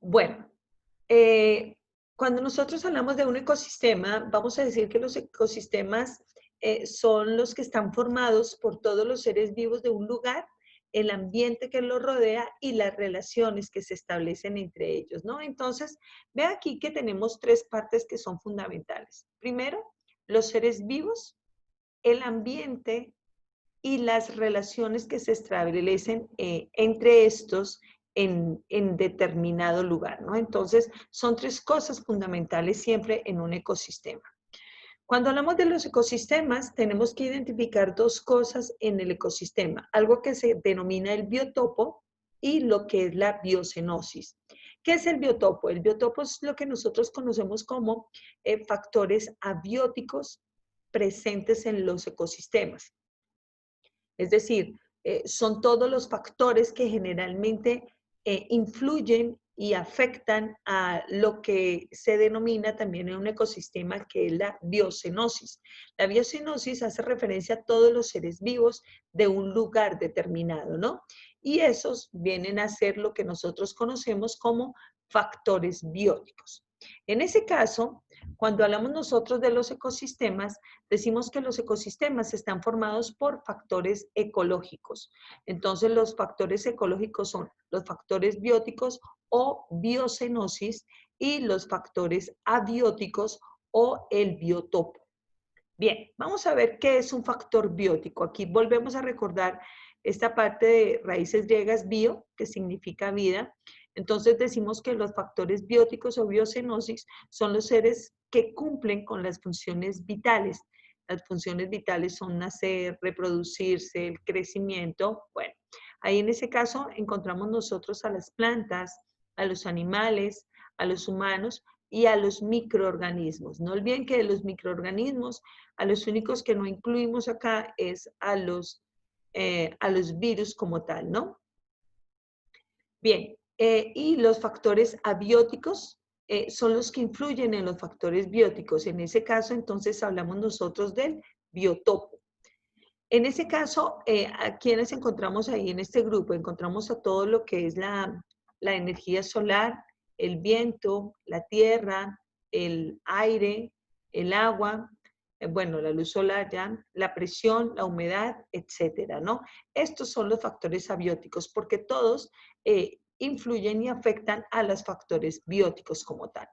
Bueno, eh, cuando nosotros hablamos de un ecosistema, vamos a decir que los ecosistemas son los que están formados por todos los seres vivos de un lugar, el ambiente que los rodea y las relaciones que se establecen entre ellos, ¿no? Entonces, ve aquí que tenemos tres partes que son fundamentales. Primero, los seres vivos, el ambiente y las relaciones que se establecen entre estos en determinado lugar, ¿no? Entonces, son tres cosas fundamentales siempre en un ecosistema. Cuando hablamos de los ecosistemas, tenemos que identificar dos cosas en el ecosistema, algo que se denomina el biotopo y lo que es la biocenosis. ¿Qué es el biotopo? El biotopo es lo que nosotros conocemos como factores abióticos presentes en los ecosistemas. Es decir, son todos los factores que generalmente influyen y afectan a lo que se denomina también en un ecosistema, que es la biocenosis. La biocenosis hace referencia a todos los seres vivos de un lugar determinado, ¿no? Y esos vienen a ser lo que nosotros conocemos como factores bióticos. En ese caso, cuando hablamos nosotros de los ecosistemas, decimos que los ecosistemas están formados por factores ecológicos. Entonces, los factores ecológicos son los factores bióticos o biocenosis y los factores abióticos o el biotopo. Bien, vamos a ver qué es un factor biótico. Aquí volvemos a recordar esta parte de raíces griegas bio, que significa vida. Entonces decimos que los factores bióticos o biocenosis son los seres que cumplen con las funciones vitales. Las funciones vitales son nacer, reproducirse, el crecimiento. Bueno, ahí en ese caso encontramos nosotros a las plantas, a los animales, a los humanos y a los microorganismos. No olviden que de los microorganismos, a los únicos que no incluimos acá es a los virus como tal, ¿no? Bien, y los factores abióticos son los que influyen en los factores bióticos. En ese caso, entonces, hablamos nosotros del biotopo. En ese caso, ¿a quiénes encontramos ahí en este grupo? Encontramos a todo lo que es la energía solar, el viento, la tierra, el aire, el agua, bueno, la luz solar ya, la presión, la humedad, etcétera, ¿no? Estos son los factores abióticos porque todos influyen y afectan a los factores bióticos como tal.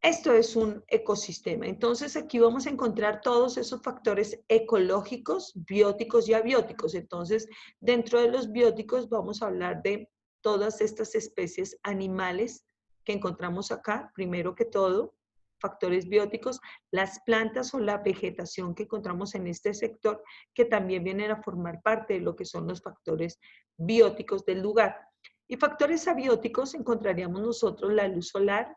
Esto es un ecosistema. Entonces aquí vamos a encontrar todos esos factores ecológicos, bióticos y abióticos. Entonces, dentro de los bióticos vamos a hablar de todas estas especies animales que encontramos acá, primero que todo, factores bióticos, las plantas o la vegetación que encontramos en este sector, que también vienen a formar parte de lo que son los factores bióticos del lugar. Y factores abióticos encontraríamos nosotros la luz solar,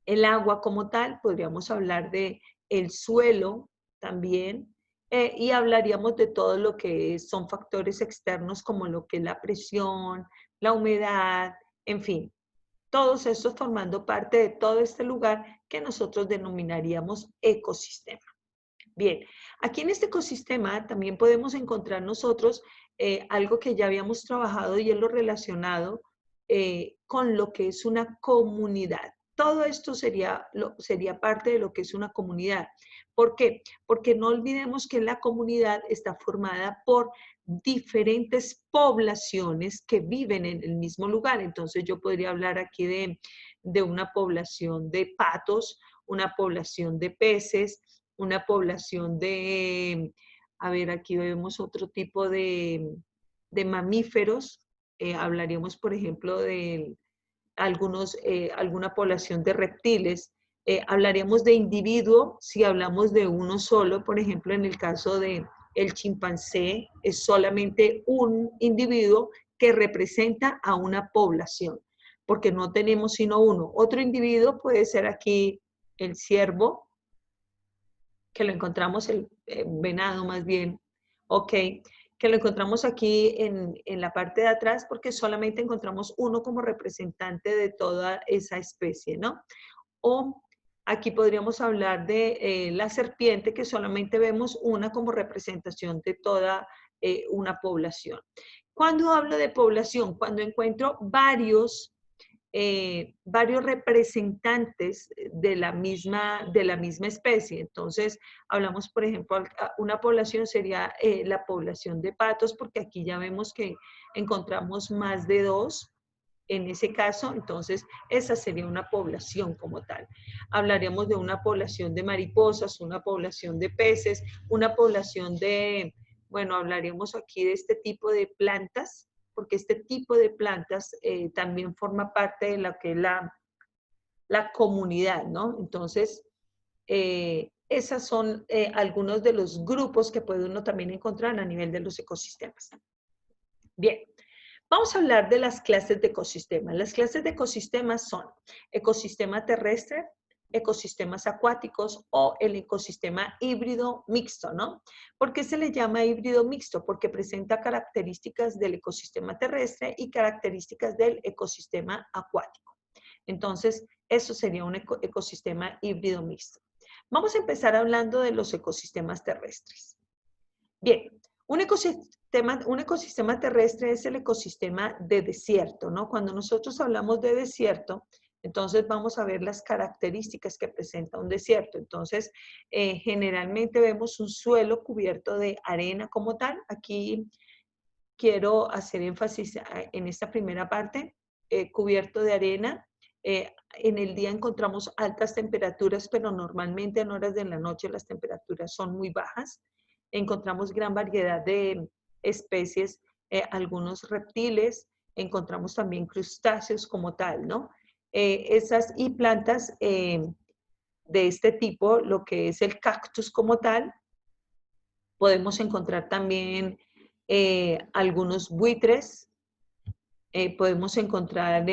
el agua como tal, podríamos hablar de el suelo también, y hablaríamos de todo lo que son factores externos como lo que es la presión, la humedad, en fin, todos estos formando parte de todo este lugar que nosotros denominaríamos ecosistema. Bien, aquí en este ecosistema también podemos encontrar nosotros algo que ya habíamos trabajado y es lo relacionado con lo que es una comunidad. Todo esto sería parte de lo que es una comunidad. ¿Por qué? Porque no olvidemos que la comunidad está formada por diferentes poblaciones que viven en el mismo lugar. Entonces yo podría hablar aquí de una población de patos, una población de peces, una población de, a ver, aquí vemos otro tipo de mamíferos. Hablaríamos, por ejemplo, de alguna población de reptiles. Hablaríamos de individuo si hablamos de uno solo, por ejemplo, en el caso de el chimpancé, es solamente un individuo que representa a una población, porque no tenemos sino uno. Otro individuo puede ser aquí el ciervo, que lo encontramos, el venado más bien, ok, que lo encontramos aquí en la parte de atrás porque solamente encontramos uno como representante de toda esa especie, ¿no? O aquí podríamos hablar de la serpiente, que solamente vemos una como representación de toda una población. Cuando hablo de población, cuando encuentro varios varios representantes de la misma especie. Entonces, hablamos, por ejemplo, una población sería la población de patos, porque aquí ya vemos que encontramos más de dos en ese caso, entonces esa sería una población como tal. Hablaríamos de una población de mariposas, una población de peces, una población de, bueno, hablaríamos aquí de este tipo de plantas, porque este tipo de plantas también forma parte de lo que es la comunidad, ¿no? Entonces, esos son algunos de los grupos que puede uno también encontrar a nivel de los ecosistemas. Bien, vamos a hablar de las clases de ecosistemas. Las clases de ecosistemas son ecosistema terrestre, ecosistemas acuáticos o el ecosistema híbrido mixto, ¿no? ¿Por qué se le llama híbrido mixto? Porque presenta características del ecosistema terrestre y características del ecosistema acuático. Entonces, eso sería un ecosistema híbrido mixto. Vamos a empezar hablando de los ecosistemas terrestres. Bien, un ecosistema terrestre es el ecosistema de desierto, ¿no? Cuando nosotros hablamos de desierto, entonces vamos a ver las características que presenta un desierto. Entonces, generalmente vemos un suelo cubierto de arena como tal. Aquí quiero hacer énfasis en esta primera parte, cubierto de arena. En el día encontramos altas temperaturas, pero normalmente en horas de la noche las temperaturas son muy bajas. Encontramos gran variedad de especies, algunos reptiles, encontramos también crustáceos como tal, ¿no? Y plantas de este tipo, lo que es el cactus como tal, podemos encontrar también algunos buitres, podemos encontrar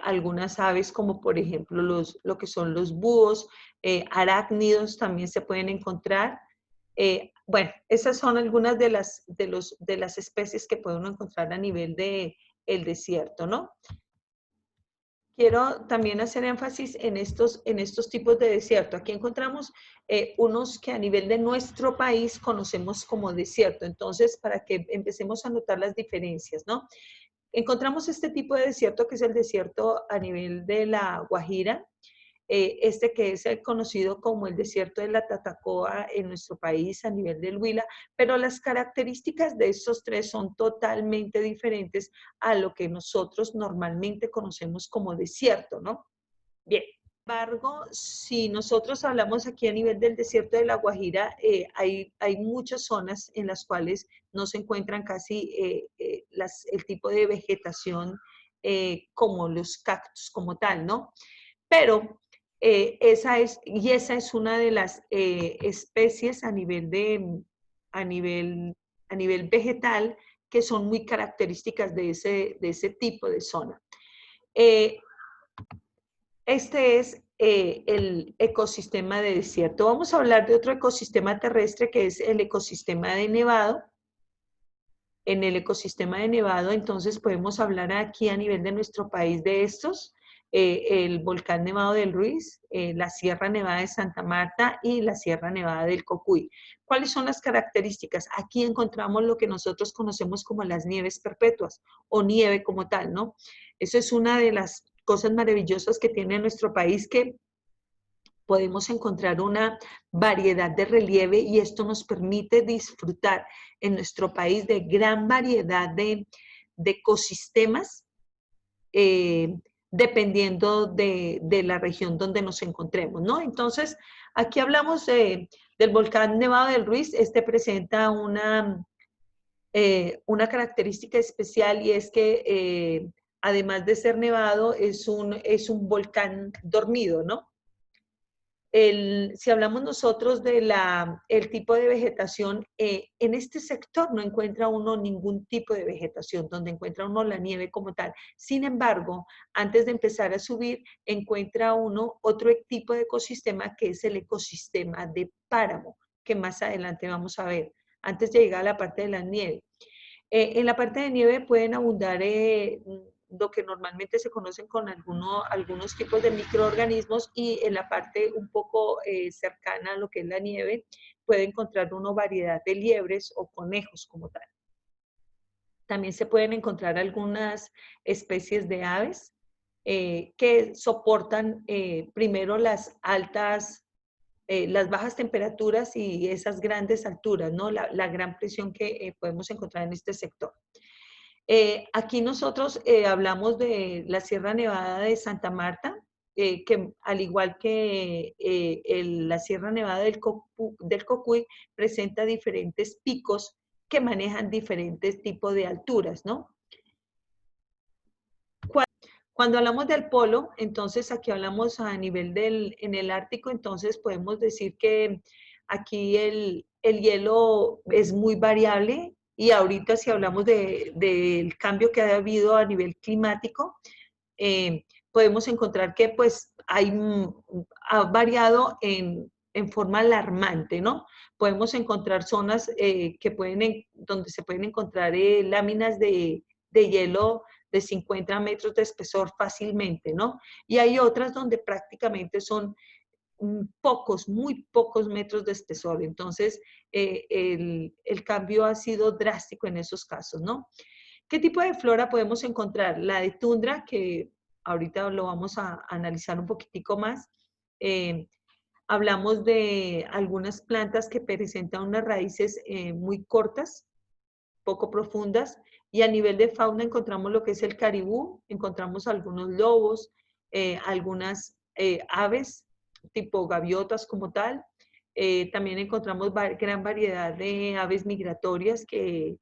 algunas aves como por ejemplo lo que son los búhos, arácnidos también se pueden encontrar. Bueno, esas son algunas de las especies que podemos encontrar a nivel de el desierto, ¿no? Quiero también hacer énfasis en estos tipos de desierto. Aquí encontramos unos que a nivel de nuestro país conocemos como desierto. Entonces, para que empecemos a notar las diferencias, ¿no? Encontramos este tipo de desierto que es el desierto a nivel de la Guajira, este que es el conocido como el desierto de la Tatacoa en nuestro país a nivel del Huila, pero las características de estos tres son totalmente diferentes a lo que nosotros normalmente conocemos como desierto, ¿no? Bien. Sin embargo, si nosotros hablamos aquí a nivel del desierto de la Guajira, hay muchas zonas en las cuales no se encuentran casi el tipo de vegetación como los cactus como tal, ¿no? Pero esa es una de las especies a nivel vegetal que son muy características de ese tipo de zona. Eh, este es el ecosistema de desierto. Vamos a hablar de otro ecosistema terrestre que es el ecosistema de nevado. En el ecosistema de nevado, entonces podemos hablar aquí a nivel de nuestro país de estos, el volcán Nevado del Ruiz, la Sierra Nevada de Santa Marta y la Sierra Nevada del Cocuy. ¿Cuáles son las características? Aquí encontramos lo que nosotros conocemos como las nieves perpetuas o nieve como tal, ¿no? Eso es una de las cosas maravillosas que tiene nuestro país, que podemos encontrar una variedad de relieve y esto nos permite disfrutar en nuestro país de gran variedad de ecosistemas, dependiendo de la región donde nos encontremos, ¿no? Entonces, aquí hablamos del volcán Nevado del Ruiz. Este presenta una característica especial y es que además de ser nevado, es un volcán dormido, ¿no? Si hablamos nosotros del tipo de vegetación, en este sector no encuentra uno ningún tipo de vegetación, donde encuentra uno la nieve como tal. Sin embargo, antes de empezar a subir, encuentra uno otro tipo de ecosistema que es el ecosistema de páramo, que más adelante vamos a ver, antes de llegar a la parte de la nieve. En la parte de nieve pueden abundar lo que normalmente se conocen con algunos tipos de microorganismos, y en la parte un poco cercana a lo que es la nieve puede encontrar una variedad de liebres o conejos como tal. También se pueden encontrar algunas especies de aves. que soportan primero las las bajas temperaturas y esas grandes alturas, ¿no? La gran presión que podemos encontrar en este sector. Aquí nosotros hablamos de la Sierra Nevada de Santa Marta, que al igual que la Sierra Nevada del Cocuy, presenta diferentes picos que manejan diferentes tipos de alturas, ¿no? Cuando hablamos del polo, entonces aquí hablamos a nivel en el Ártico, entonces podemos decir que aquí el hielo es muy variable y ahorita si hablamos del cambio que ha habido a nivel climático, podemos encontrar que pues ha variado en forma alarmante, ¿no? Podemos encontrar zonas donde se pueden encontrar láminas de hielo de 50 metros de espesor fácilmente, ¿no? Y hay otras donde prácticamente son muy pocos metros de espesor. Entonces, el cambio ha sido drástico en esos casos, ¿no? ¿Qué tipo de flora podemos encontrar? La de tundra, que ahorita lo vamos a analizar un poquitico más. Hablamos de algunas plantas que presentan unas raíces muy cortas, poco profundas, y a nivel de fauna encontramos lo que es el caribú, encontramos algunos lobos, algunas aves, tipo gaviotas como tal. También encontramos gran variedad de aves migratorias que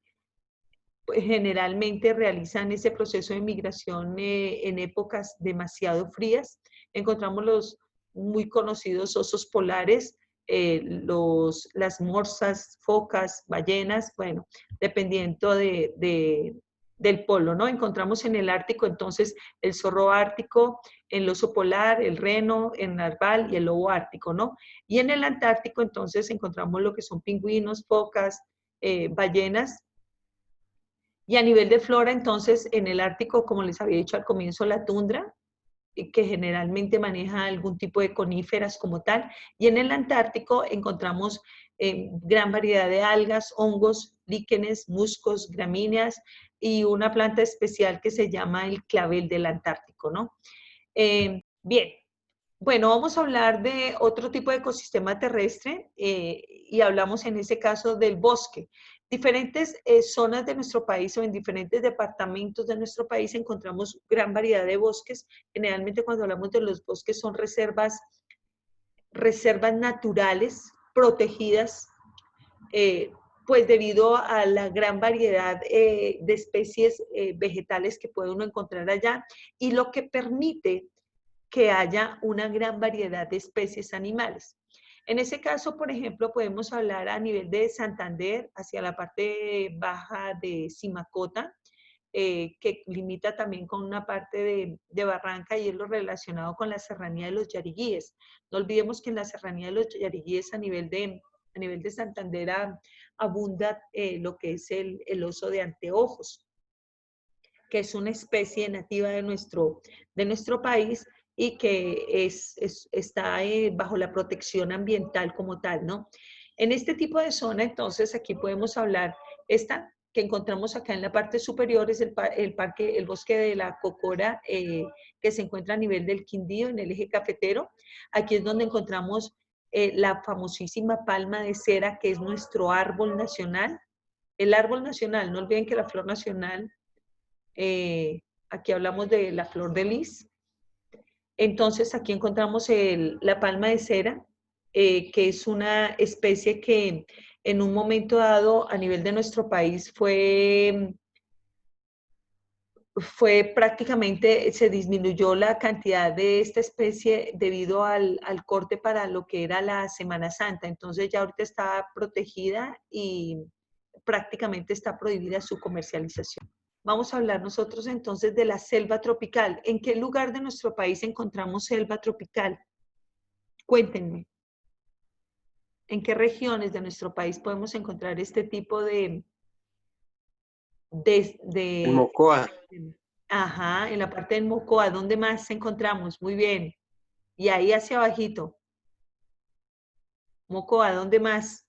pues, generalmente realizan ese proceso de migración en épocas demasiado frías. Encontramos los muy conocidos osos polares, las morsas, focas, ballenas, bueno, dependiendo del polo, ¿no? Encontramos en el Ártico entonces el zorro ártico, el oso polar, el reno, el narval y el lobo ártico, ¿no? Y en el Antártico entonces encontramos lo que son pingüinos, focas, ballenas. Y a nivel de flora, entonces, en el Ártico, como les había dicho al comienzo, la tundra, que generalmente maneja algún tipo de coníferas como tal, y en el Antártico encontramos gran variedad de algas, hongos, líquenes, musgos, gramíneas y una planta especial que se llama el clavel del Antártico, ¿no? Bien, bueno, vamos a hablar de otro tipo de ecosistema terrestre y hablamos en ese caso del bosque. Diferentes zonas de nuestro país o en diferentes departamentos de nuestro país encontramos gran variedad de bosques. Generalmente cuando hablamos de los bosques son reservas naturales protegidas, eh, pues debido a la gran variedad de especies vegetales que puede uno encontrar allá y lo que permite que haya una gran variedad de especies animales. En ese caso, por ejemplo, podemos hablar a nivel de Santander, hacia la parte baja de Simacota, que limita también con una parte de Barranca y es lo relacionado con la serranía de los Yariguíes. No olvidemos que en la serranía de los Yariguíes a nivel de Santander abunda lo que es el oso de anteojos, que es una especie nativa de nuestro país y que está bajo la protección ambiental como tal, ¿no? En este tipo de zona, entonces, aquí podemos hablar, esta que encontramos acá en la parte superior es el bosque de la Cocora, que se encuentra a nivel del Quindío, en el eje cafetero. Aquí es donde encontramos la famosísima palma de cera, que es nuestro árbol nacional. El árbol nacional, no olviden que la flor nacional aquí hablamos de la flor de lis. Entonces aquí encontramos la palma de cera, que es una especie que en un momento dado a nivel de nuestro país fue prácticamente, se disminuyó la cantidad de esta especie debido al corte para lo que era la Semana Santa. Entonces ya ahorita está protegida y prácticamente está prohibida su comercialización. Vamos a hablar nosotros entonces de la selva tropical. ¿En qué lugar de nuestro país encontramos selva tropical? Cuéntenme. ¿En qué regiones de nuestro país podemos encontrar este tipo En de Mocoa, ajá, en la parte del Mocoa? ¿Dónde más encontramos? Muy bien. Y ahí hacia abajito. Mocoa, ¿dónde más?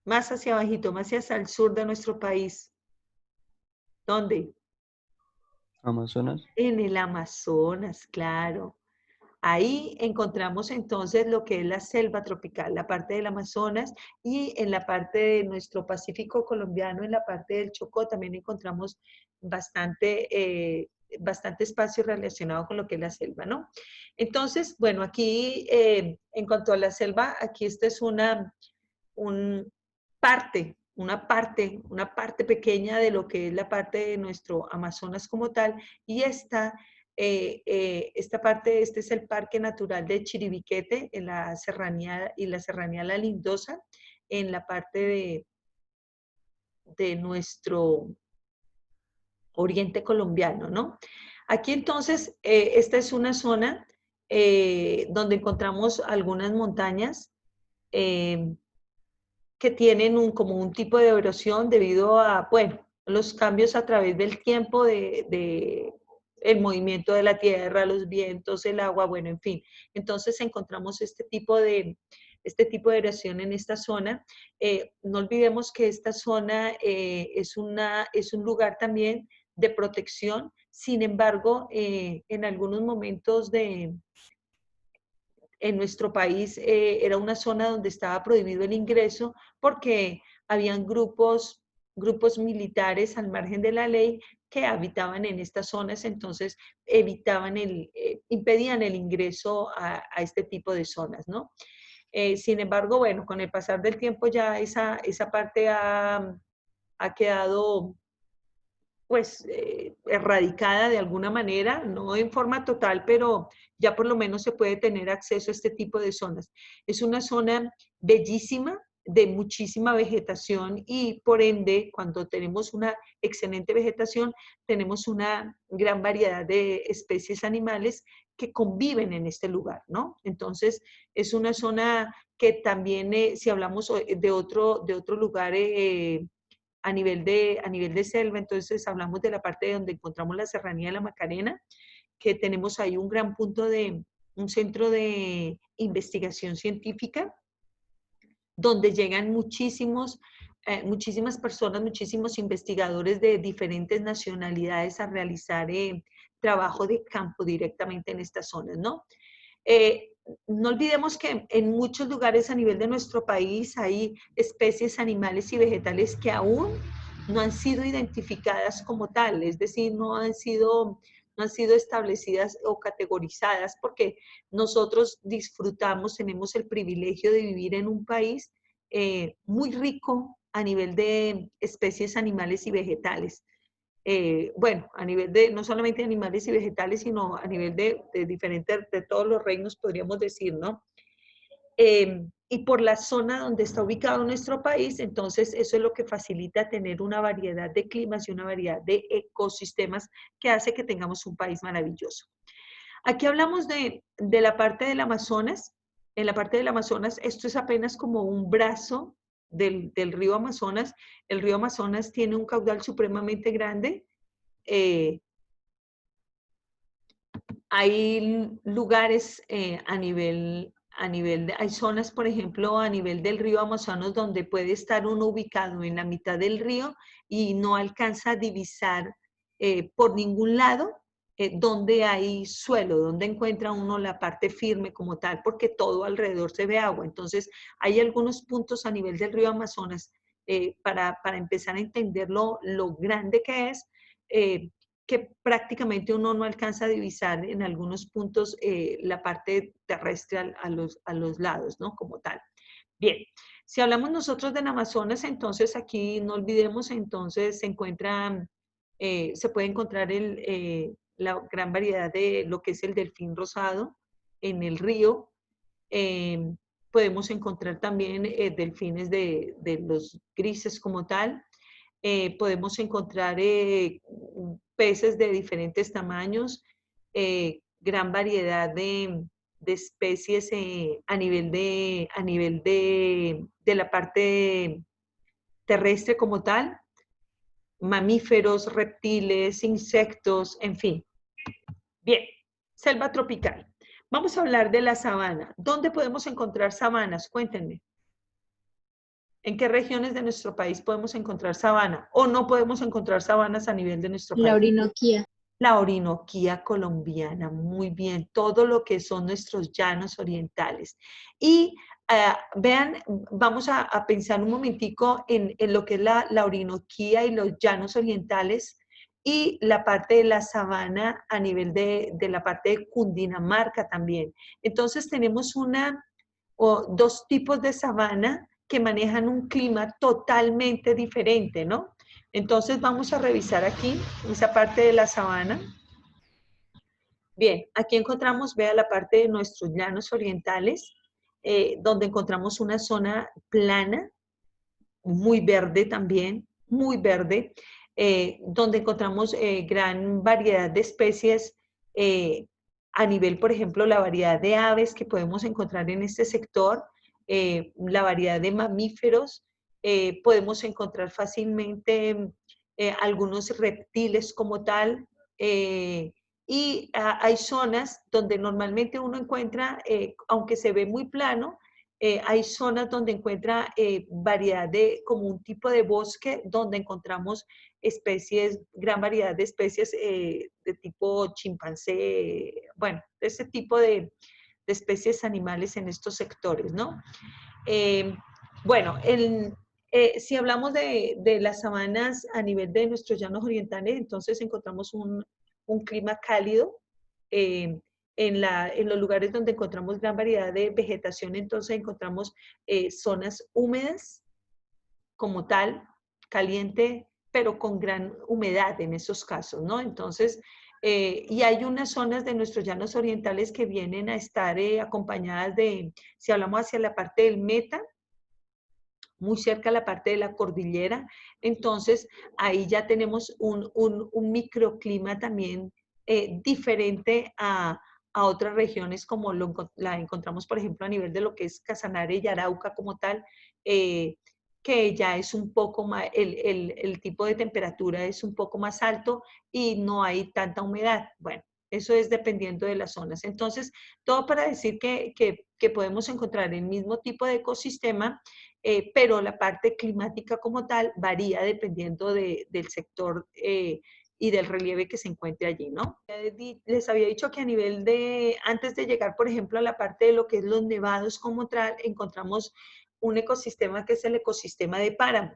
Más hacia abajito, más hacia el sur de nuestro país. ¿Dónde? Amazonas. En el Amazonas, claro. Ahí encontramos entonces lo que es la selva tropical, la parte del Amazonas, y en la parte de nuestro Pacífico colombiano, en la parte del Chocó, también encontramos bastante, bastante espacio relacionado con lo que es la selva, ¿no? Entonces, bueno, aquí en cuanto a la selva, aquí esta es un una parte pequeña de lo que es la parte de nuestro Amazonas como tal, y esta parte, este es el Parque Natural de Chiribiquete, en la serranía, y la serranía La Lindosa, en la parte de nuestro oriente colombiano, ¿no? Aquí entonces, esta es una zona donde encontramos algunas montañas, eh, que tienen como un tipo de erosión debido a, bueno, los cambios a través del tiempo de el movimiento de la tierra, los vientos, el agua, bueno, en fin. Entonces encontramos este tipo de erosión en esta zona. No olvidemos que esta zona es un lugar también de protección. Sin embargo, en algunos momentos en nuestro país era una zona donde estaba prohibido el ingreso porque habían grupos militares al margen de la ley que habitaban en estas zonas, entonces impedían el ingreso a este tipo de zonas, ¿no? Sin embargo, bueno, con el pasar del tiempo ya esa parte ha quedado pues erradicada de alguna manera, no en forma total, pero ya por lo menos se puede tener acceso a este tipo de zonas. Es una zona bellísima, de muchísima vegetación, y por ende, cuando tenemos una excelente vegetación, tenemos una gran variedad de especies animales que conviven en este lugar, ¿no? Entonces, es una zona que también, si hablamos de otro lugar, a nivel de selva, entonces hablamos de la parte donde encontramos la Serranía de la Macarena, que tenemos ahí un gran un centro de investigación científica, donde llegan muchísimas personas, muchísimos investigadores de diferentes nacionalidades a realizar trabajo de campo directamente en estas zonas, ¿no? Eh, no olvidemos que en muchos lugares a nivel de nuestro país hay especies animales y vegetales que aún no han sido identificadas como tal, es decir, no han sido establecidas o categorizadas porque nosotros disfrutamos, tenemos el privilegio de vivir en un país muy rico a nivel de especies animales y vegetales. Bueno, a nivel de no solamente de animales y vegetales, sino a nivel de diferentes, de todos los reinos, podríamos decir, ¿no? Y por la zona donde está ubicado nuestro país, entonces eso es lo que facilita tener una variedad de climas y una variedad de ecosistemas que hace que tengamos un país maravilloso. Aquí hablamos de la parte del Amazonas. En la parte del Amazonas, esto es apenas como un brazo del río Amazonas. El río Amazonas tiene un caudal supremamente grande. Eh, Hay lugares hay zonas, por ejemplo, a nivel del río Amazonas, donde puede estar uno ubicado en la mitad del río y no alcanza a divisar por ningún lado donde hay suelo, donde encuentra uno la parte firme como tal, porque todo alrededor se ve agua. Entonces, hay algunos puntos a nivel del río Amazonas para empezar a entender lo grande que es. Que prácticamente uno no alcanza a divisar en algunos puntos la parte terrestre a los lados, ¿no? Como tal. Bien, si hablamos nosotros del Amazonas, entonces aquí no olvidemos, entonces se puede encontrar la gran variedad de lo que es el delfín rosado en el río. Eh, Podemos encontrar también delfines de los grises como tal. Podemos encontrar peces de diferentes tamaños, gran variedad de especies a nivel de la parte terrestre como tal, mamíferos, reptiles, insectos, en fin. Bien, selva tropical. Vamos a hablar de la sabana. ¿Dónde podemos encontrar sabanas? Cuéntenme. ¿En qué regiones de nuestro país podemos encontrar sabana? ¿O no podemos encontrar sabanas a nivel de nuestro La país? Orinoquía. La Orinoquía colombiana, muy bien, todo lo que son nuestros llanos orientales. Y vean, vamos a pensar un momentico en lo que es la Orinoquía y los llanos orientales y la parte de la sabana a nivel de la parte de Cundinamarca también. Entonces tenemos dos tipos de sabana que manejan un clima totalmente diferente, ¿no? Entonces vamos a revisar aquí esa parte de la sabana. Bien, aquí encontramos, vea la parte de nuestros llanos orientales, donde encontramos una zona plana, muy verde también, muy verde, donde encontramos gran variedad de especies eh, a nivel, por ejemplo, la variedad de aves que podemos encontrar en este sector, la variedad de mamíferos, podemos encontrar fácilmente algunos reptiles como tal, y hay zonas donde normalmente uno encuentra, aunque se ve muy plano, hay zonas donde encuentra variedad de, como un tipo de bosque, donde encontramos especies, gran variedad de especies de tipo chimpancé, bueno, ese tipo de especies animales en estos sectores, ¿no? Eh, bueno, si hablamos de las sabanas a nivel de nuestros llanos orientales, entonces encontramos un clima cálido. eh, en los lugares donde encontramos gran variedad de vegetación, entonces encontramos zonas húmedas como tal, caliente, pero con gran humedad en esos casos, ¿no? Entonces, y hay unas zonas de nuestros llanos orientales que vienen a estar acompañadas de, si hablamos hacia la parte del Meta, muy cerca a la parte de la cordillera, entonces ahí ya tenemos un microclima también diferente a otras regiones como la encontramos, por ejemplo, a nivel de lo que es Casanare y Arauca como tal, eh, que ya es un poco más, el tipo de temperatura es un poco más alto y no hay tanta humedad. Bueno, eso es dependiendo de las zonas. Entonces, todo para decir que podemos encontrar el mismo tipo de ecosistema, pero la parte climática como tal varía dependiendo del sector y del relieve que se encuentre allí, ¿no? Les había dicho que a nivel de, antes de llegar, por ejemplo, a la parte de lo que es los nevados como tal, encontramos un ecosistema que es el ecosistema de páramo.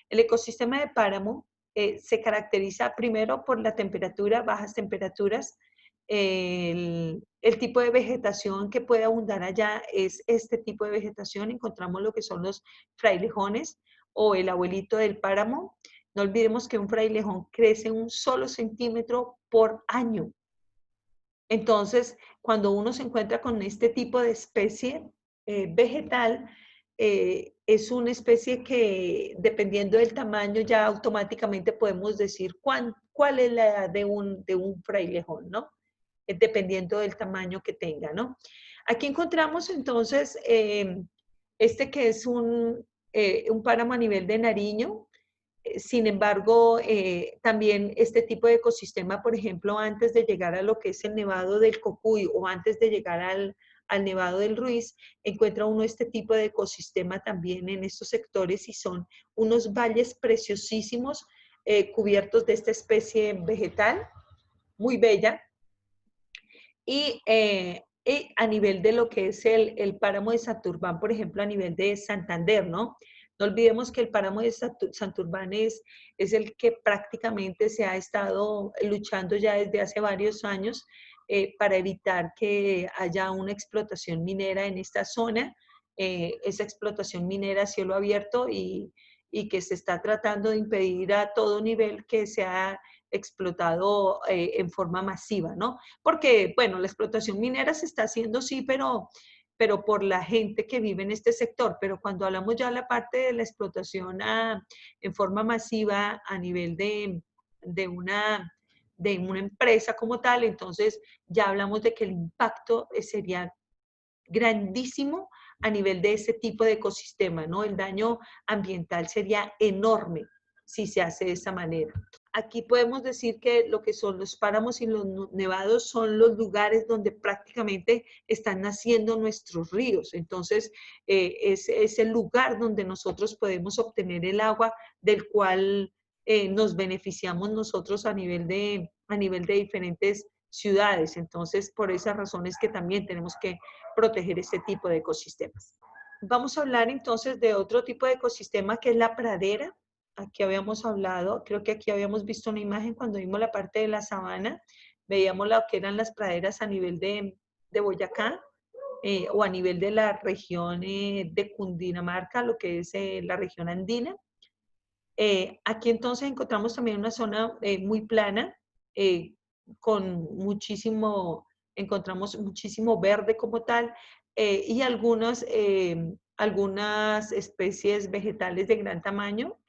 El ecosistema de páramo se caracteriza primero por la temperatura, bajas temperaturas, el tipo de vegetación que puede abundar allá es este tipo de vegetación. Encontramos lo que son los frailejones o el abuelito del páramo. No olvidemos que un frailejón crece 1 solo centímetro por año. Entonces, cuando uno se encuentra con este tipo de especie vegetal, es una especie que, dependiendo del tamaño, ya automáticamente podemos decir cuál es la edad de un frailejón, ¿no? Dependiendo del tamaño que tenga, ¿no? Aquí encontramos entonces este que es un páramo a nivel de Nariño. Sin embargo, también este tipo de ecosistema, por ejemplo, antes de llegar a lo que es el Nevado del Cocuy o antes de llegar al Nevado del Ruiz, encuentra uno este tipo de ecosistema también en estos sectores y son unos valles preciosísimos cubiertos de esta especie vegetal, muy bella. Y a nivel de lo que es el páramo de Santurbán, por ejemplo, a nivel de Santander, ¿no? No olvidemos que el páramo de Santurbán es el que prácticamente se ha estado luchando ya desde hace varios años para evitar que haya una explotación minera en esta zona, esa explotación minera a cielo abierto y que se está tratando de impedir a todo nivel que sea explotado en forma masiva, ¿no? Porque, bueno, la explotación minera se está haciendo, sí, pero por la gente que vive en este sector. Pero cuando hablamos ya de la parte de la explotación en forma masiva a nivel de una empresa como tal, entonces ya hablamos de que el impacto sería grandísimo a nivel de ese tipo de ecosistema, ¿no? El daño ambiental sería enorme si se hace de esa manera. Aquí podemos decir que lo que son los páramos y los nevados son los lugares donde prácticamente están naciendo nuestros ríos. Entonces, es el lugar donde nosotros podemos obtener el agua del cual nos beneficiamos nosotros a nivel a nivel de diferentes ciudades. Entonces, por esas razones que también tenemos que proteger este tipo de ecosistemas. Vamos a hablar entonces de otro tipo de ecosistema que es la pradera. Aquí habíamos hablado, creo que aquí habíamos visto una imagen cuando vimos la parte de la sabana, veíamos lo que eran las praderas a nivel de Boyacá, o a nivel de la región de Cundinamarca, lo que es la región andina. Aquí entonces encontramos también una zona muy plana, con encontramos muchísimo verde como tal, y algunas especies vegetales de gran tamaño.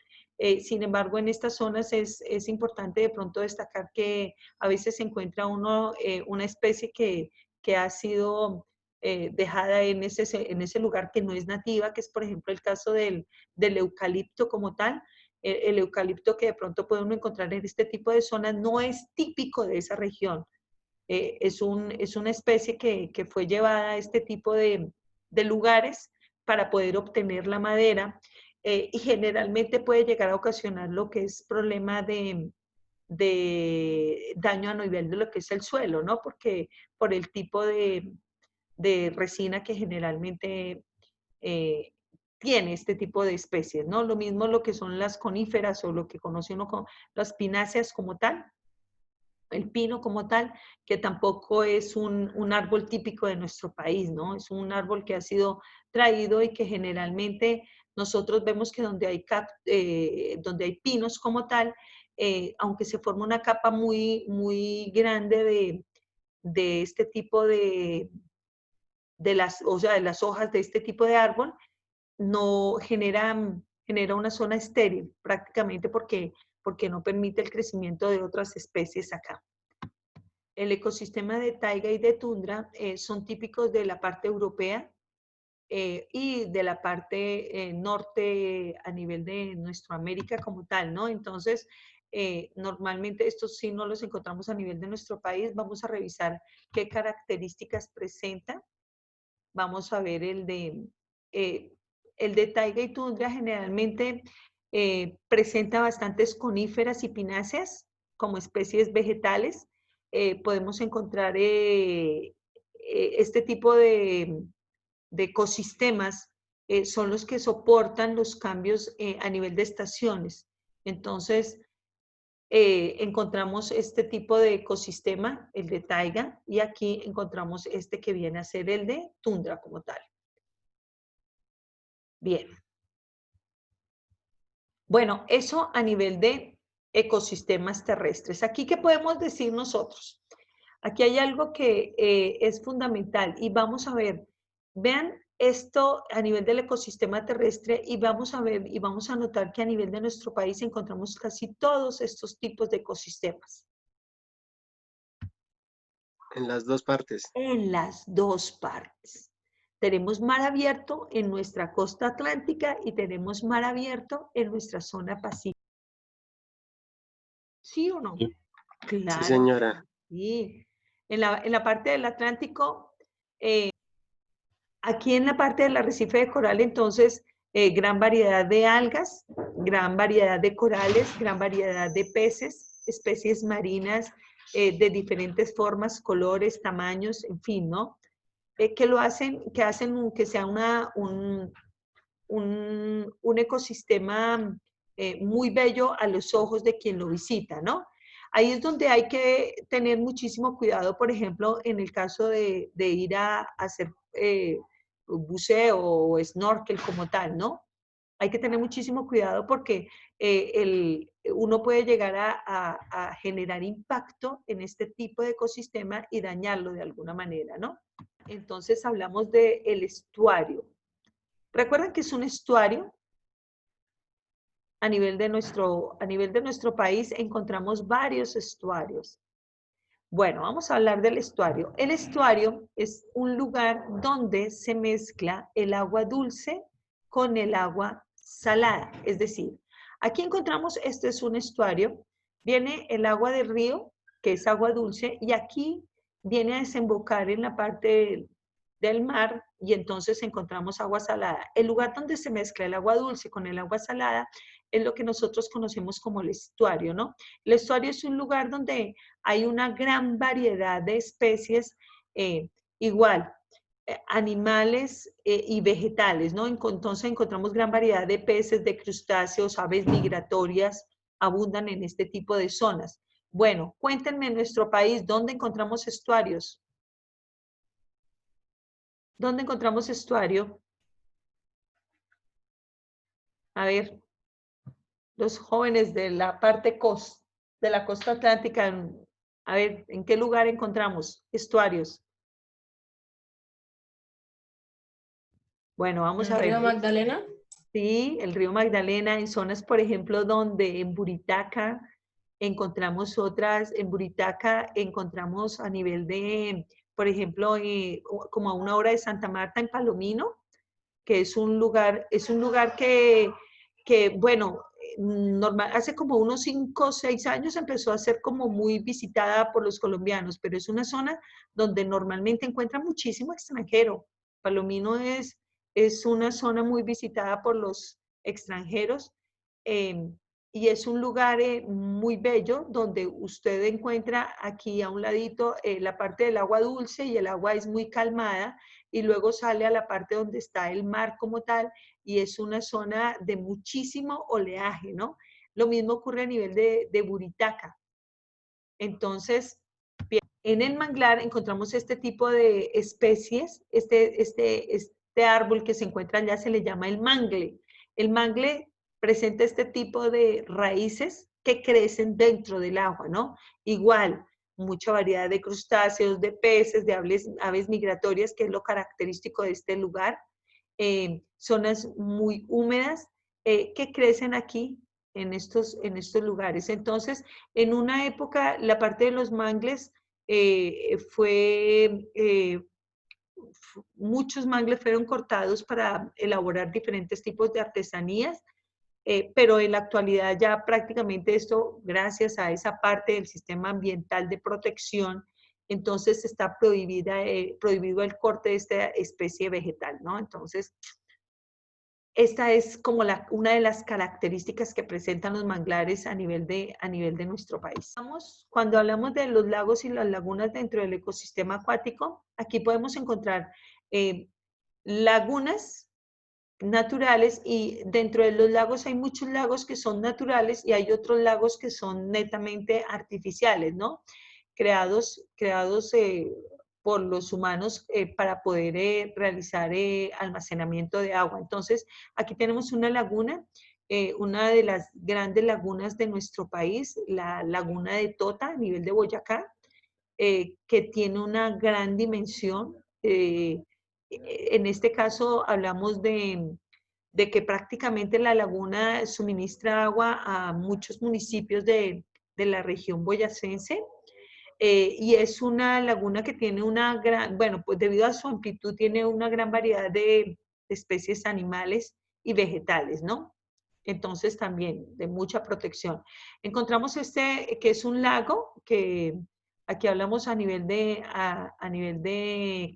Sin embargo, en estas zonas es importante de pronto destacar que a veces se encuentra una especie que ha sido dejada en ese lugar que no es nativa, que es por ejemplo el caso del eucalipto como tal. El eucalipto que de pronto puede uno encontrar en este tipo de zonas no es típico de esa región. Es una especie que fue llevada a este tipo de lugares para poder obtener la madera, y generalmente puede llegar a ocasionar lo que es problema de daño a nivel de lo que es el suelo, ¿no? Porque por el tipo de resina que generalmente eh, tiene este tipo de especies, ¿no? Lo mismo lo que son las coníferas o lo que conoce uno como las pináceas como tal, el pino como tal, que tampoco es un árbol típico de nuestro país, ¿no? Es un árbol que ha sido traído y que generalmente nosotros vemos que donde hay pinos como tal, aunque se forma una capa muy grande de este tipo o sea, de las hojas de este tipo de árbol, no genera una zona estéril prácticamente porque no permite el crecimiento de otras especies acá. El ecosistema de taiga y de tundra son típicos de la parte europea y de la parte norte a nivel de nuestra América como tal, ¿no? Entonces, normalmente estos sí no los encontramos a nivel de nuestro país. Vamos a revisar qué características presenta. Vamos a ver el de taiga y tundra generalmente presenta bastantes coníferas y pináceas como especies vegetales. Podemos encontrar este tipo de ecosistemas, son los que soportan los cambios a nivel de estaciones. Entonces, encontramos este tipo de ecosistema, el de taiga, y aquí encontramos este que viene a ser el de tundra como tal. Bien. Bueno, eso a nivel de ecosistemas terrestres. Aquí, ¿qué podemos decir nosotros? Aquí hay algo que es fundamental y vamos a ver, vean esto a nivel del ecosistema terrestre y vamos a ver y vamos a notar que a nivel de nuestro país encontramos casi todos estos tipos de ecosistemas. En las dos partes. En las dos partes. Tenemos mar abierto en nuestra costa atlántica y tenemos mar abierto en nuestra zona pacífica. ¿Sí o no? Sí, sí, Claro, señora. sí. En la parte del Atlántico, aquí en la parte del arrecife de coral, entonces, gran variedad de algas, gran variedad de corales, gran variedad de peces, especies marinas de diferentes formas, colores, tamaños, en fin, ¿no? Que hacen que sea un ecosistema muy bello a los ojos de quien lo visita, ¿no? Ahí es donde hay que tener muchísimo cuidado, por ejemplo, en el caso de ir a hacer buceo o snorkel como tal, ¿no? Hay que tener muchísimo cuidado porque uno puede llegar a generar impacto en este tipo de ecosistema y dañarlo de alguna manera, ¿no? Entonces hablamos del estuario. ¿Recuerdan que es un estuario? A nivel de nuestro país encontramos varios estuarios. Bueno, vamos a hablar del estuario. El estuario es un lugar donde se mezcla el agua dulce con el agua salada. Es decir, aquí encontramos, este es un estuario, viene el agua del río, que es agua dulce, y aquí viene a desembocar en la parte del mar y entonces encontramos agua salada. El lugar donde se mezcla el agua dulce con el agua salada es lo que nosotros conocemos como el estuario, ¿no? El estuario es un lugar donde hay una gran variedad de especies, igual, animales y vegetales, ¿no? Entonces encontramos gran variedad de peces, de crustáceos, aves migratorias, abundan en este tipo de zonas. Bueno, cuéntenme en nuestro país, ¿dónde encontramos estuarios? ¿Dónde encontramos estuario? A ver, los jóvenes de la parte de la costa atlántica, a ver, ¿en qué lugar encontramos estuarios? Bueno, vamos a ¿El ver. río Magdalena? Sí, el río Magdalena, en zonas, por ejemplo, donde en Buritaca encontramos otras, en Buritaca encontramos a nivel de, por ejemplo, como a una hora de Santa Marta, en Palomino, que es un lugar que bueno, normal, hace como unos 5 o 6 años empezó a ser como muy visitada por los colombianos, pero es una zona donde normalmente encuentra muchísimo extranjero. Palomino es una zona muy visitada por los extranjeros eh, y es un lugar muy bello donde usted encuentra aquí a un ladito la parte del agua dulce y el agua es muy calmada y luego sale a la parte donde está el mar como tal y es una zona de muchísimo oleaje, ¿no? Lo mismo ocurre a nivel de Buritaca. Entonces, en el manglar encontramos este tipo de especies, este árbol que se encuentra allá se le llama el mangle. El mangle presenta este tipo de raíces que crecen dentro del agua, ¿no? Igual, mucha variedad de crustáceos, de peces, de aves migratorias, que es lo característico de este lugar. Zonas muy húmedas que crecen aquí en estos lugares. Entonces, en una época, la parte de los mangles muchos mangles fueron cortados para elaborar diferentes tipos de artesanías, pero en la actualidad ya prácticamente esto, gracias a esa parte del sistema ambiental de protección, entonces está prohibido el corte de esta especie vegetal, ¿no? Entonces, esta es como una de las características que presentan los manglares a nivel de nuestro país. Cuando hablamos de los lagos y las lagunas dentro del ecosistema acuático, aquí podemos encontrar lagunas naturales y dentro de los lagos hay muchos lagos que son naturales y hay otros lagos que son netamente artificiales, ¿no? Creados por los humanos para poder realizar almacenamiento de agua. Entonces, aquí tenemos una laguna, una de las grandes lagunas de nuestro país, la laguna de Tota, a nivel de Boyacá, que tiene una gran dimensión. En este caso hablamos de que prácticamente la laguna suministra agua a muchos municipios de la región boyacense. Y es una laguna que tiene una gran, bueno, pues debido a su amplitud tiene una gran variedad de especies animales y vegetales, ¿no? Entonces también de mucha protección. Encontramos este, que es un lago, que aquí hablamos a nivel de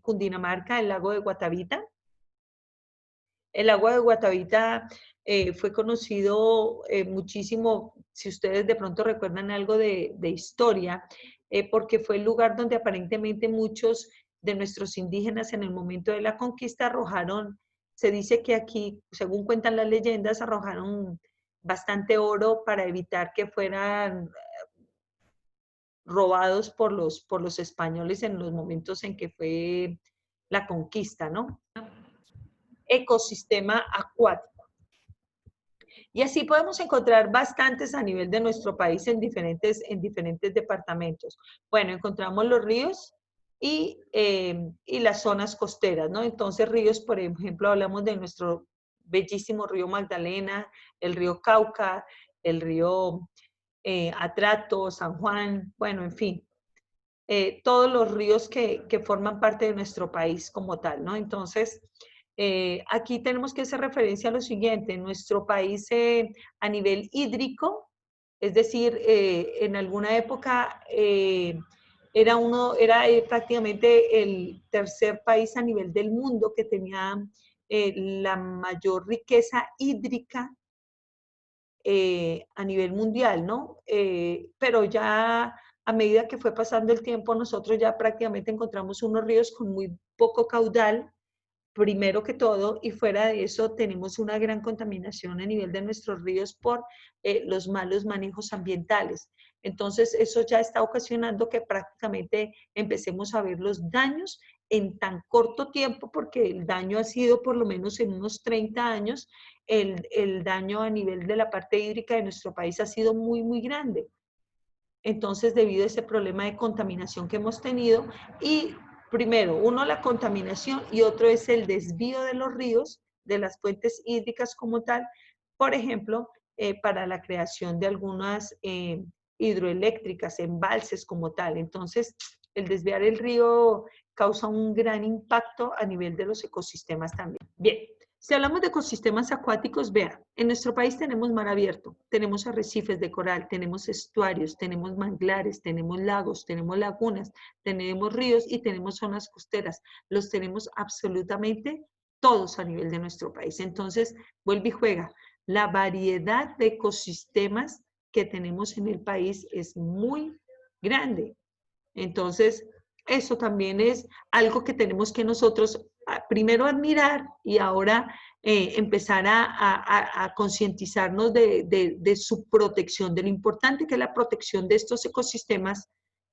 Cundinamarca, el lago de Guatavita. El lago de Guatavita fue conocido muchísimo, si ustedes de pronto recuerdan algo de historia, porque fue el lugar donde aparentemente muchos de nuestros indígenas en el momento de la conquista arrojaron, se dice que aquí, según cuentan las leyendas, arrojaron bastante oro para evitar que fueran robados por los españoles en los momentos en que fue la conquista, ¿no? Ecosistema acuático. Y así podemos encontrar bastantes a nivel de nuestro país en diferentes departamentos. Bueno, encontramos los ríos y las zonas costeras, ¿no? Entonces, ríos, por ejemplo, hablamos de nuestro bellísimo río Magdalena, el río Cauca, el río Atrato, San Juan, bueno, en fin, todos los ríos que forman parte de nuestro país como tal, ¿no? Entonces, aquí tenemos que hacer referencia a lo siguiente, en nuestro país a nivel hídrico, es decir, en alguna época era prácticamente el tercer país a nivel del mundo que tenía la mayor riqueza hídrica a nivel mundial, ¿no? Pero ya a medida que fue pasando el tiempo, nosotros ya prácticamente encontramos unos ríos con muy poco caudal, primero que todo, y fuera de eso tenemos una gran contaminación a nivel de nuestros ríos por los malos manejos ambientales. Entonces, eso ya está ocasionando que prácticamente empecemos a ver los daños en tan corto tiempo, porque el daño ha sido por lo menos en unos 30 años, el daño a nivel de la parte hídrica de nuestro país ha sido muy, muy grande. Entonces, debido a ese problema de contaminación que hemos tenido, y primero, uno, la contaminación, y otro es el desvío de los ríos, de las fuentes hídricas como tal, por ejemplo, para la creación de algunas hidroeléctricas, embalses como tal. Entonces, el desviar el río causa un gran impacto a nivel de los ecosistemas también. Bien. Si hablamos de ecosistemas acuáticos, vean, en nuestro país tenemos mar abierto, tenemos arrecifes de coral, tenemos estuarios, tenemos manglares, tenemos lagos, tenemos lagunas, tenemos ríos y tenemos zonas costeras. Los tenemos absolutamente todos a nivel de nuestro país. Entonces, vuelve y juega. La variedad de ecosistemas que tenemos en el país es muy grande. Entonces, eso también es algo que tenemos que nosotros primero admirar y ahora empezar a concientizarnos de su protección, de lo importante que es la protección de estos ecosistemas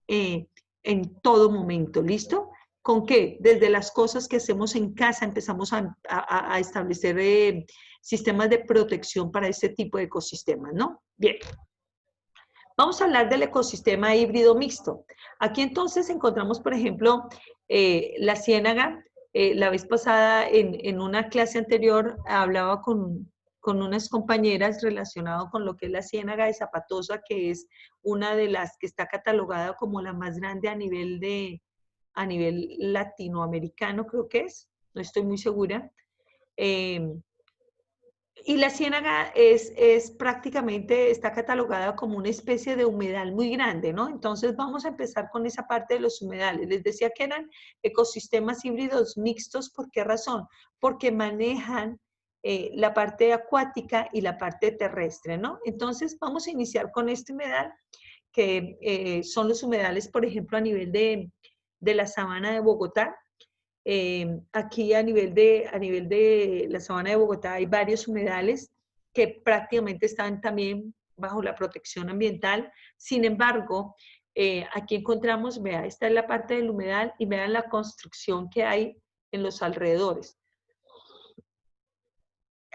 en todo momento. ¿Listo? ¿Con qué? Desde las cosas que hacemos en casa empezamos a establecer sistemas de protección para este tipo de ecosistemas, ¿no? Bien. Vamos a hablar del ecosistema híbrido mixto. Aquí entonces encontramos, por ejemplo, la ciénaga. La vez pasada, en una clase anterior, hablaba con unas compañeras relacionado con lo que es la ciénaga de Zapatosa, que es una de las que está catalogada como la más grande a nivel latinoamericano, creo que es, no estoy muy segura. Y la ciénaga es prácticamente, está catalogada como una especie de humedal muy grande, ¿no? Entonces vamos a empezar con esa parte de los humedales. Les decía que eran ecosistemas híbridos mixtos, ¿por qué razón? Porque manejan la parte acuática y la parte terrestre, ¿no? Entonces vamos a iniciar con este humedal, que son los humedales, por ejemplo, a nivel de la sabana de Bogotá. Aquí a nivel de la sabana de Bogotá hay varios humedales que prácticamente están también bajo la protección ambiental. Sin embargo, aquí encontramos, vea, esta es la parte del humedal y vean la construcción que hay en los alrededores.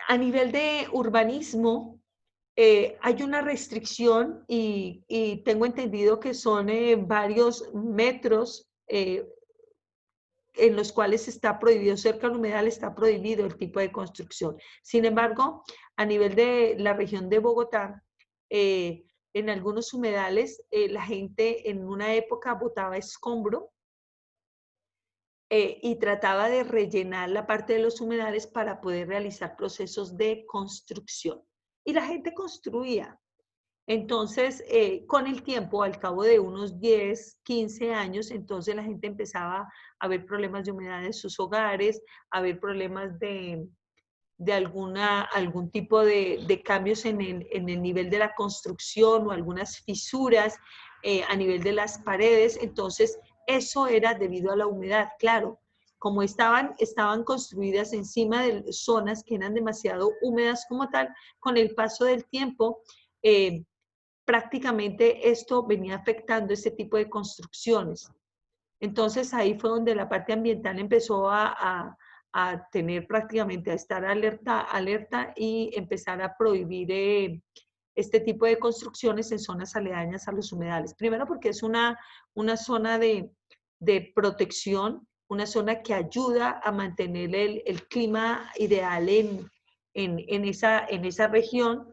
A nivel de urbanismo, hay una restricción y tengo entendido que son varios metros en los cuales está prohibido, cerca del humedal está prohibido el tipo de construcción. Sin embargo, a nivel de la región de Bogotá, en algunos humedales, la gente en una época botaba escombro y trataba de rellenar la parte de los humedales para poder realizar procesos de construcción. Y la gente construía. Entonces, con el tiempo, al cabo de unos 10, 15 años, entonces la gente empezaba a ver problemas de humedad en sus hogares, a ver problemas de algún tipo de cambios en el nivel de la construcción o algunas fisuras a nivel de las paredes. Entonces, eso era debido a la humedad, claro. Como estaban construidas encima de zonas que eran demasiado húmedas como tal, con el paso del tiempo, prácticamente esto venía afectando este tipo de construcciones. Entonces ahí fue donde la parte ambiental empezó a tener prácticamente, a estar alerta y empezar a prohibir este tipo de construcciones en zonas aledañas a los humedales. Primero porque es una zona de protección, una zona que ayuda a mantener el clima ideal en esa región.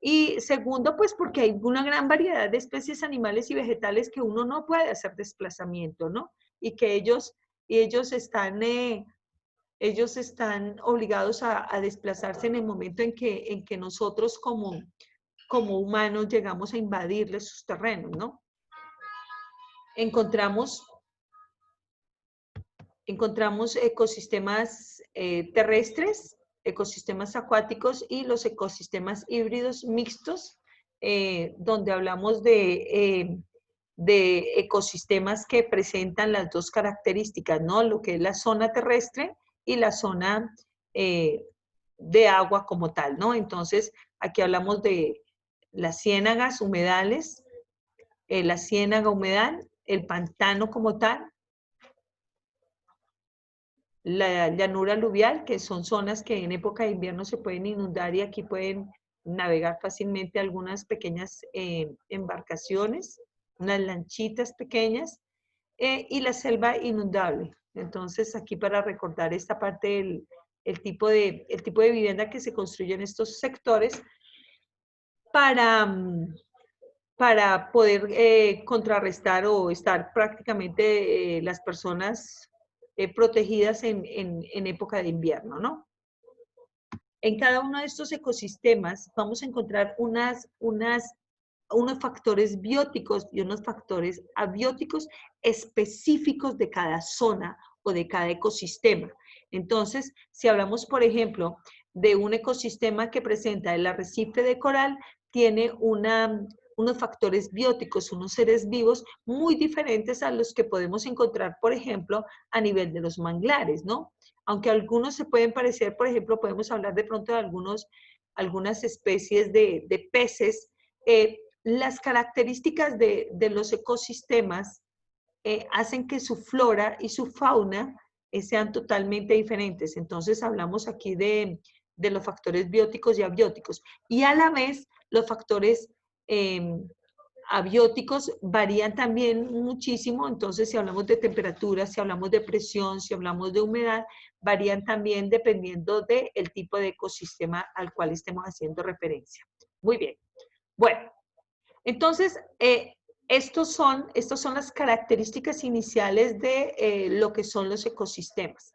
Y segundo, pues porque hay una gran variedad de especies animales y vegetales que uno no puede hacer desplazamiento, ¿no? Y que ellos están obligados a desplazarse en el momento en que nosotros como humanos llegamos a invadirles sus terrenos, ¿no? Encontramos ecosistemas terrestres ecosistemas acuáticos y los ecosistemas híbridos mixtos, donde hablamos de ecosistemas que presentan las dos características, ¿no? Lo que es la zona terrestre y la zona de agua como tal, ¿no? Entonces, aquí hablamos de las ciénagas, humedales, la ciénaga humedal, el pantano como tal, la llanura aluvial, que son zonas que en época de invierno se pueden inundar y aquí pueden navegar fácilmente algunas pequeñas embarcaciones, unas lanchitas pequeñas, y la selva inundable. Entonces, aquí para recordar esta parte del el tipo de vivienda que se construye en estos sectores para, para poder contrarrestar o estar prácticamente las personas protegidas en época de invierno, ¿no? En cada uno de estos ecosistemas vamos a encontrar unos factores bióticos y unos factores abióticos específicos de cada zona o de cada ecosistema. Entonces, si hablamos, por ejemplo, de un ecosistema que presenta el arrecife de coral, tiene unos factores bióticos, unos seres vivos muy diferentes a los que podemos encontrar, por ejemplo, a nivel de los manglares, ¿no? Aunque algunos se pueden parecer, por ejemplo, podemos hablar de pronto de algunas especies de peces. Las características de los ecosistemas hacen que su flora y su fauna sean totalmente diferentes. Entonces hablamos aquí de los factores bióticos y abióticos. Y a la vez los factores abióticos varían también muchísimo. Entonces si hablamos de temperatura, si hablamos de presión, si hablamos de humedad, varían también dependiendo del tipo de ecosistema al cual estemos haciendo referencia. Muy bien. Bueno, entonces, estas son las características iniciales de lo que son los ecosistemas.